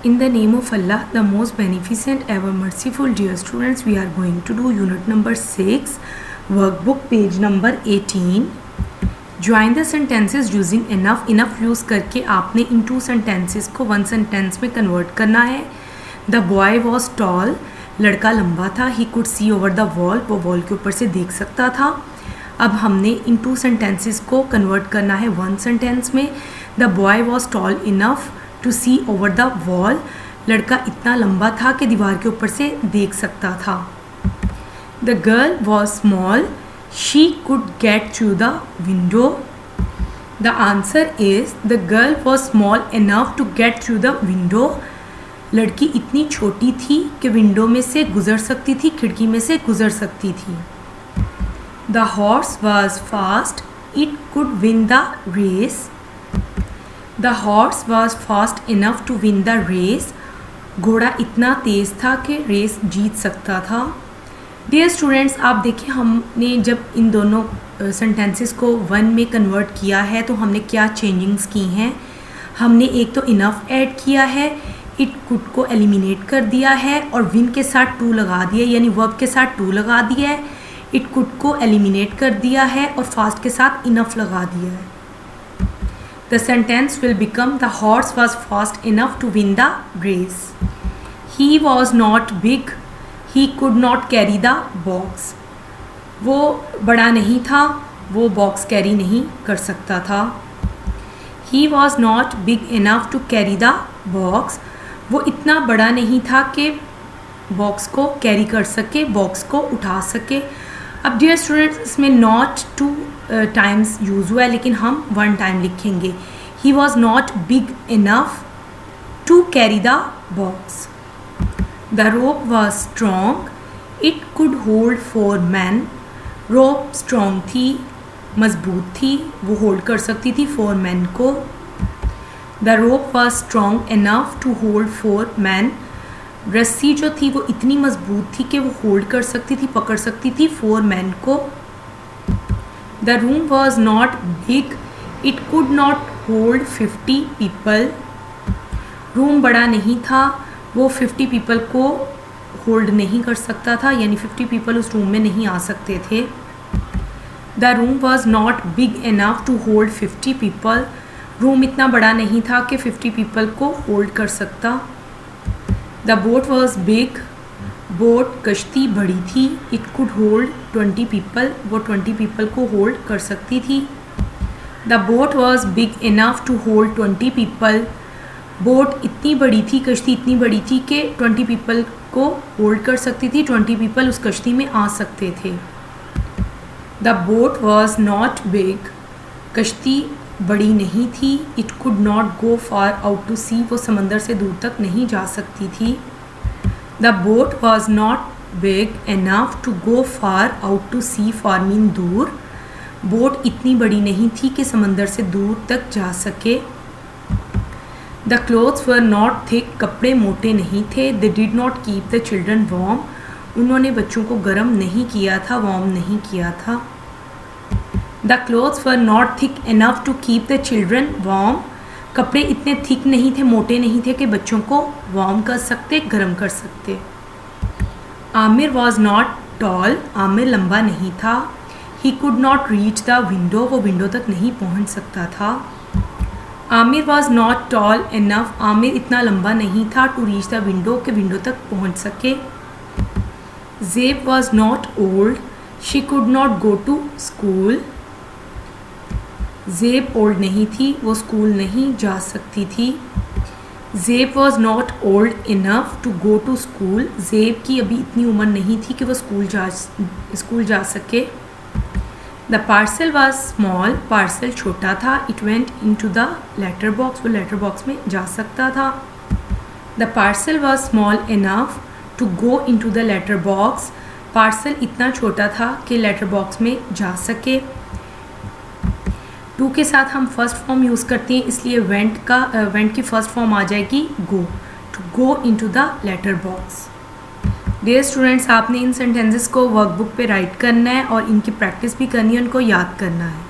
In the name of Allah, the most beneficent, ever merciful, dear students, we are going to do unit number 6, workbook page number 18. Join the sentences using enough. Enough use करके आपने इन to sentences को one sentence में convert करना है. The boy was tall, लड़का लंबा था. He could see over the wall, वो wall के ऊपर से देख सकता था. अब हमने इन टू sentences को convert करना है वन sentence में. The boy was tall enough to see over the wall, लड़का इतना लंबा था कि दीवार के ऊपर से देख सकता था. The girl was small, she could get through the window. The answer is the girl was small enough to get through the window. लड़की इतनी छोटी थी कि विंडो में से गुजर सकती थी, खिड़की में से गुजर सकती थी. The horse was fast, it could win the race. The horse was fast enough to win the race. घोड़ा इतना तेज़ था कि रेस जीत सकता था. डियर स्टूडेंट्स, आप देखिए हमने जब इन दोनों सेंटेंसेस को वन में कन्वर्ट किया है तो हमने क्या चेंजिंग्स की हैं. हमने एक तो इनफ ऐड किया है, इट कुड को एलिमिनेट कर दिया है और विन के साथ टू लगा दिया, यानी वर्ब के साथ टू लगा दिया है. इट कुड को एलिमिनेट कर दिया है और फास्ट के साथ इनफ लगा दिया है. The sentence will become the horse was fast enough to win the race. He was not big, he could not carry the box. वो बड़ा नहीं था, वो बॉक्स कैरी नहीं कर सकता था. He was not big enough to carry the box. वो इतना बड़ा नहीं था कि बॉक्स को कैरी कर सके, बॉक्स को उठा सके. अब डियर स्टूडेंट्स, इसमें नॉट टू टाइम्स यूज़ हुआ है लेकिन हम वन टाइम लिखेंगे. He was not big enough to carry the box. The rope was strong, it could hold 4 men. Rope strong थी, मजबूत थी, वो होल्ड कर सकती थी 4 men को. The rope was strong enough to hold 4 men. रस्सी जो थी वो इतनी मजबूत थी कि वो होल्ड कर सकती थी, पकड़ सकती थी 4 men को. The room was not big, it could not hold 50 people. Room बड़ा नहीं था, वो 50 people को होल्ड नहीं कर सकता था, यानी 50 people उस रूम में नहीं आ सकते थे. The room was not big enough to hold 50 people. Room इतना बड़ा नहीं था कि 50 people को होल्ड कर सकता. The boat was big, boat कश्ती बड़ी थी. It could hold 20 people. वो 20 people को होल्ड कर सकती थी. The boat was big enough to hold 20 people. Boat इतनी बड़ी थी, कश्ती इतनी बड़ी थी कि 20 people को होल्ड कर सकती थी. 20 people उस कश्ती में आ सकते थे. The boat was not big, कश्ती बड़ी नहीं थी. It could not go far out to sea, वो समंदर से दूर तक नहीं जा सकती थी. The boat was not big enough to go far out to sea. Far mean दूर. बोट इतनी बड़ी नहीं थी कि समंदर से दूर तक जा सके. The clothes were not thick, कपड़े मोटे नहीं थे. They did not keep the children warm, उन्होंने बच्चों को गर्म नहीं किया था, वार्म नहीं किया था. The clothes were not thick enough to keep the children warm. कपड़े इतने थिक नहीं थे, मोटे नहीं थे कि बच्चों को वार्म कर सकते, गर्म कर सकते. Aamir was not tall, Aamir लंबा नहीं था. He could not reach the window, वो विंडो तक नहीं पहुंच सकता था. Aamir was not tall enough, Aamir इतना लंबा नहीं था टू रीच द विंडो, कि विंडो तक पहुंच सके. Zeb was not old, she could not go to school. Zeb old नहीं थी, वो स्कूल नहीं जा सकती थी. Zeb was not old enough to go to school. ज़ेब की अभी इतनी उम्र नहीं थी कि वो स्कूल जा सके. The parcel was small, parcel छोटा था. It went into the letter box, वो लेटर बॉक्स में जा सकता था. The parcel was small enough to go into the letter box. Parcel इतना छोटा था कि लेटर बॉक्स में जा सके. टू के साथ हम फर्स्ट फॉर्म यूज़ करते हैं, इसलिए वेंट की फर्स्ट फॉर्म आ जाएगी go, to go into the letter box. Dear students, आपने इन सेंटेंसेस को वर्कबुक पे राइट करना है और इनकी प्रैक्टिस भी करनी है, उनको याद करना है.